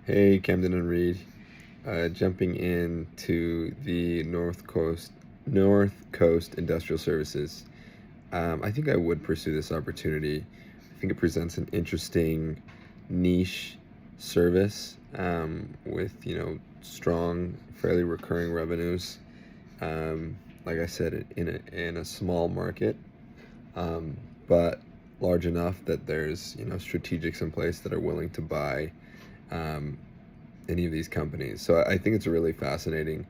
Hey, Camden and Reed. Jumping into the North Coast Industrial Services. I think I would pursue this opportunity. I think it presents an interesting niche service with strong, fairly recurring revenues. Like I said, in a small market, but large enough that there's strategics in place that are willing to buy um, any of these companies. So I think it's a really fascinating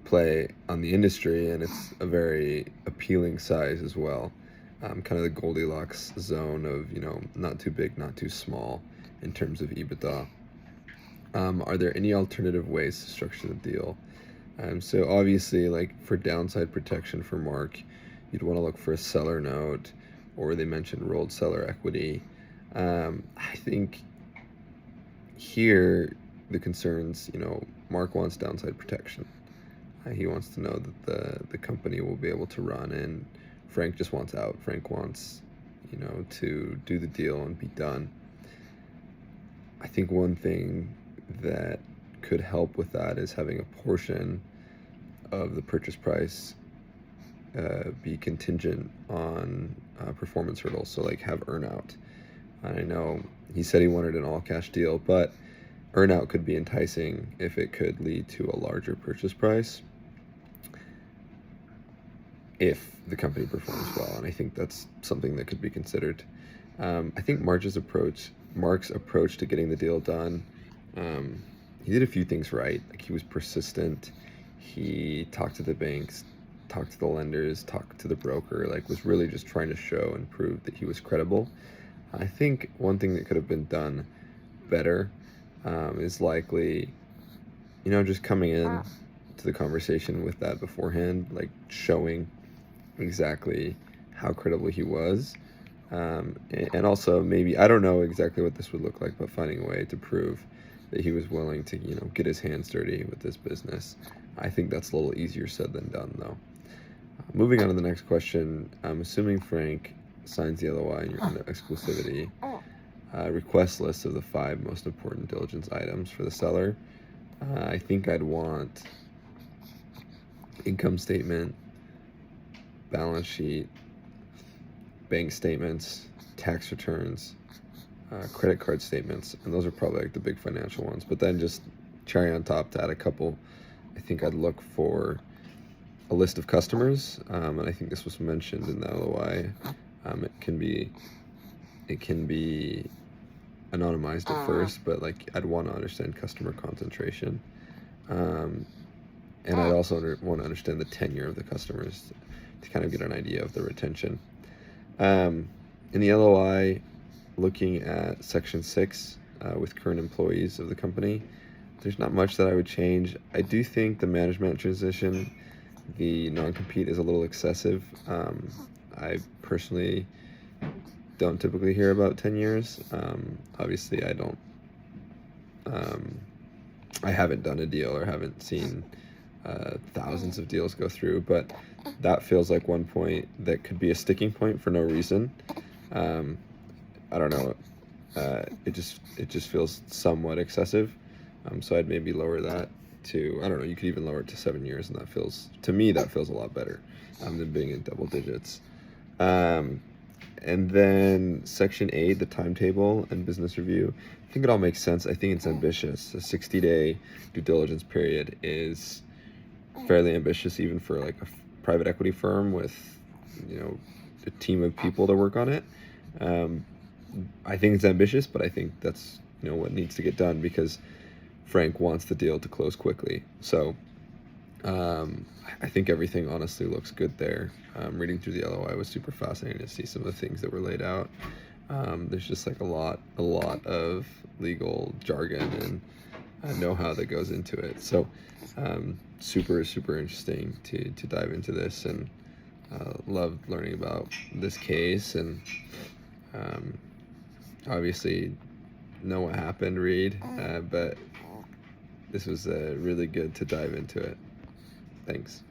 play on the industry, and it's a very appealing size as well. Kind of the Goldilocks zone of not too big, not too small in terms of EBITDA. Are there any alternative ways to structure the deal? So obviously, like for downside protection for Mark, you'd want to look for a seller note, or they mentioned rolled seller equity. I think here the concerns, Mark wants downside protection. He wants to know that the company will be able to run, and Frank just wants out. Frank wants, to do the deal and be done. I think one thing that could help with that is having a portion of the purchase price be contingent on performance hurdles. So like have earnout. I know he said he wanted an all cash deal, but earnout could be enticing if it could lead to a larger purchase price if the company performs well, and I think that's something that could be considered. I think Mark's approach to getting the deal done, he did a few things right. Like he was persistent. He talked to the banks, talked to the lenders, talked to the broker. Like was really just trying to show and prove that he was credible. I think one thing that could have been done better is likely, just coming in to the conversation with that beforehand, like showing exactly how credible he was. And also maybe, I don't know exactly what this would look like, but finding a way to prove that he was willing to, get his hands dirty with this business. I think that's a little easier said than done, though. Moving on to the next question, I'm assuming Frank signs the LOI and you're under exclusivity. Request list of the 5 most important diligence items for the seller. I think I'd want income statement, balance sheet, bank statements, tax returns, credit card statements, and those are probably like the big financial ones. But then just cherry on top to add a couple, I think I'd look for a list of customers, and I think this was mentioned in the LOI. It can be anonymized at first, but like I'd want to understand customer concentration, and I'd also want to understand the tenure of the customers to kind of get an idea of the retention. In the LOI, looking at Section 6 with current employees of the company, there's not much that I would change. I do think the management transition, the non-compete is a little excessive. I personally don't typically hear about 10 years. Obviously, I haven't done a deal or haven't seen thousands of deals go through, but that feels like one point that could be a sticking point for no reason. I don't know. It just feels somewhat excessive. So I'd maybe lower that to, I don't know, you could even lower it to 7 years, and to me that feels a lot better than being in double digits. And then Section 8, the timetable and business review. I think it all makes sense. I think it's ambitious. A 60-day due diligence period is fairly ambitious, even for like a private equity firm with, a team of people to work on it. I think it's ambitious, but I think that's what needs to get done because Frank wants the deal to close quickly. So I think everything honestly looks good there. Reading through the LOI was super fascinating to see some of the things that were laid out. There's just like a lot of legal jargon and know-how that goes into it. So super interesting to dive into this, and loved learning about this case, and obviously know what happened, Reed, but this was really good to dive into it. Thanks.